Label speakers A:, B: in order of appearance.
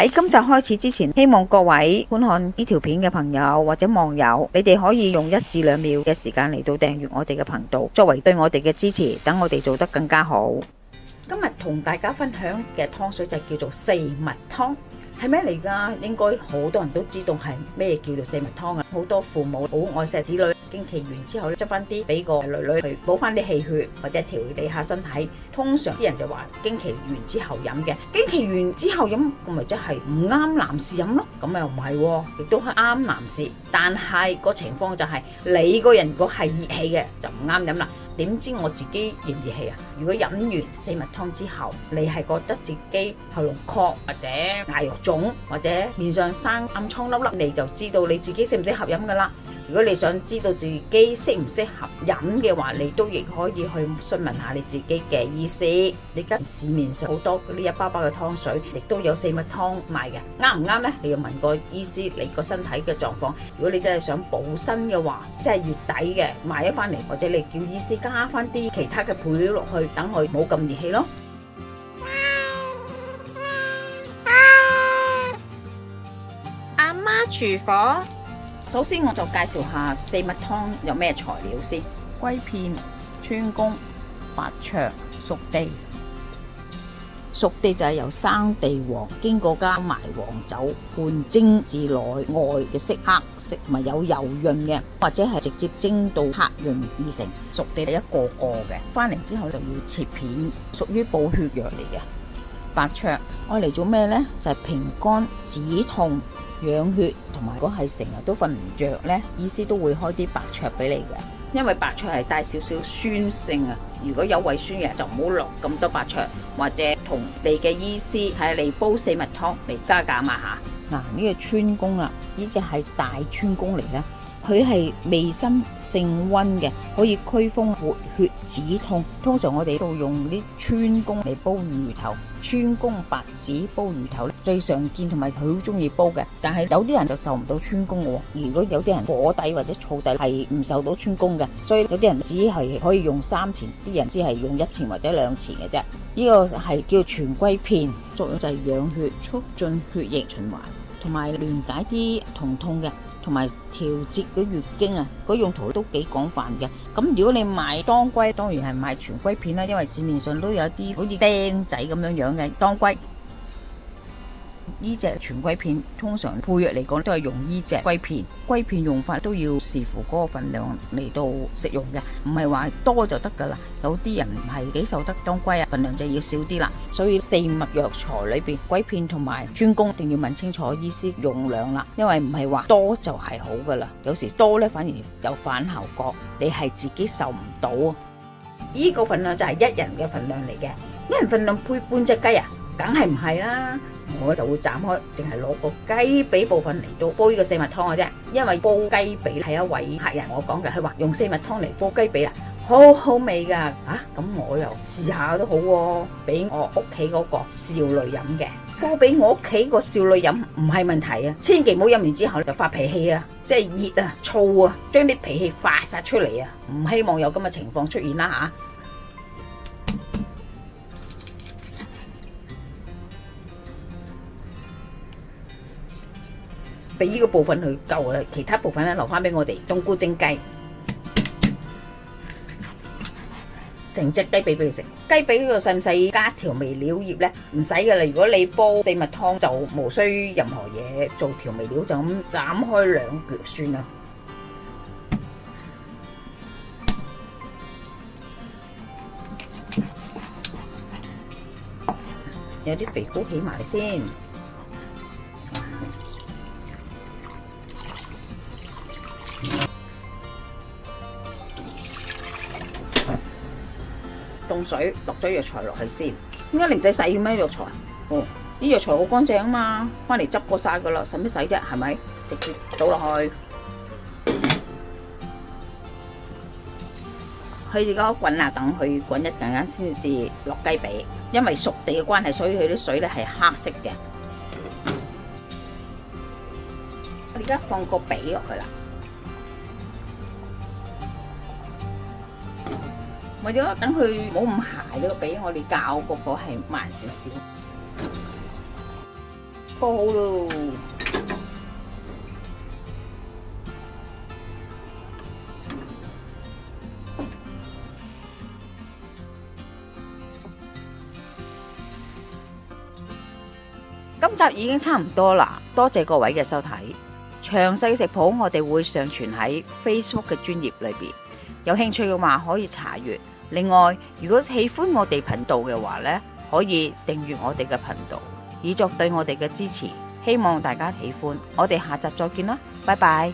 A: 喺今集開始之前，希望各位觀看呢條片嘅朋友或者網友，你哋可以用1至2秒嘅時間嚟到訂閱我哋嘅頻道，作為對我哋嘅支持，等我哋做得更加好。今日同大家分享嘅湯水就叫做四物湯。係咩嚟㗎？應該好多人都知道係咩叫做四物湯啊！好多父母好愛錫子女，經期完之後咧，執翻啲俾個女女去補翻啲氣血或者調理下身體。通常啲人就話經期完之後飲嘅，經期完之後飲咁咪即係唔啱男士飲咯？咁又唔係，亦都係啱男士，但係個情況就係你個人如果係熱氣嘅就唔啱飲啦。點知我自己熱唔熱氣啊？如果飲完四物湯之後，你係覺得自己喉嚨渴或者牙肉腫或者面上生暗瘡粒粒，你就知道你自己適唔適合飲噶啦。如果你想知道自己適唔適合飲嘅話，你都亦可以去詢問下你自己嘅醫師。你而家市面上好多嗰啲一包包嘅湯水，亦都有四物湯賣嘅，啱唔啱呢？你要問個醫師你個身體嘅狀況。如果你真係想補身嘅話，真係月底嘅買咗翻嚟，或者你叫醫師加翻啲其他嘅配料落去，等佢冇咁熱氣咯。
B: 阿媽廚房。
A: 首先我就介紹下四物湯有咩材料先。龜片、川芎、白芍、熟地。熟地就係由生地黃經過加埋黃酒半蒸至內外嘅色黑色，同埋有油潤嘅，或者係直接蒸到黑潤而成。熟地係一個個嘅，翻嚟之後就要切片，屬於補血藥嚟嘅。白芍愛嚟做咩呢？就係平肝止痛、養血，同埋如果係成日都瞓唔着呢，醫師都會開啲白芍俾你嘅。因為白芍係帶少少酸性啊，如果有胃酸嘅就唔好落咁多白芍，或者同你嘅醫師係嚟煲四物湯嚟加減下。嗱，呢個川芎啦，呢隻係大川芎嚟啦。佢係味辛性溫嘅，可以驅風活血止痛。通常我哋都用啲川芎嚟煲魚頭，川芎白芷煲魚頭最常見，同埋佢好中意煲嘅。但係有啲人就受唔到川芎嘅，如果有啲人火底或者燥底係唔受到川芎嘅，所以有啲人只係可以用3錢，啲人只係用1錢或者2錢嘅啫。呢個係叫全龜片，作用就係養血、促進血液循環，同埋緩解啲疼痛嘅，同埋調節嘅月經啊，嗰用途都幾廣泛嘅。咁如果你買當歸，當然係買全龜片啦，因為市面上都有啲好似釘仔咁樣樣嘅當歸。呢隻全龜片通常配藥嚟講都係用呢隻龜片。龜片用法都要視乎嗰個份量嚟到食用嘅，唔係話多就得噶啦。有啲人唔係幾受得當歸啊，份量就要少啲啦。所以四物藥材裏邊，龜片同埋川芎一定要問清楚醫師用量啦，因為唔係話多就係好噶啦，有時多呢反而有反效果，你係自己受唔到。呢個份量就係1人嘅份量嚟嘅，1人份量配半隻雞啊，梗係唔係啦。我就會斬開，淨係攞個雞髀部分嚟到煲呢個四物湯嘅啫。因為煲雞髀係一位客人我講嘅，佢話用四物湯嚟煲雞髀啦，好好味噶。咁我又試下都好喎，俾我屋企嗰個少女飲嘅，煲俾我屋企個少女飲唔係問題啊。千祈唔好飲完之後就發脾氣啊，即係熱啊、燥啊，將啲脾氣發晒出嚟啊。唔希望有咁嘅情況出現啦吓。俾呢個部分去夠啦，其他部分咧留翻俾我哋冬菇蒸雞，成隻雞髀俾佢食。雞髀呢個使唔使加調味料葉呢？唔使噶啦，如果你煲四物湯就無需任何嘢做調味料，就咁斬開2橛算啦。有啲肥膏起埋嚟先。凍水落咗藥材落去先，點解你唔使洗嘅咩藥材？啲藥材好乾淨啊嘛，翻嚟執過晒噶啦，使乜洗啫？係咪？直接倒落去，佢而家滾啊，等佢滾一陣間先至落雞髀，因為熟地嘅關係，所以佢啲水咧係黑色嘅。我而家放個髀落去啦。為咗等佢冇咁鞋呢個髀，我哋較個火係慢少少。煲好咯。今集已經差唔多啦，多謝各位嘅收睇。詳細食譜我哋會上傳喺 Facebook 嘅專頁裏邊，有興趣嘅話可以查閱。另外，如果喜歡我哋頻道嘅話呢，可以訂閱我哋嘅頻道，以作對我哋嘅支持。希望大家喜歡，我哋下集再見啦，拜拜。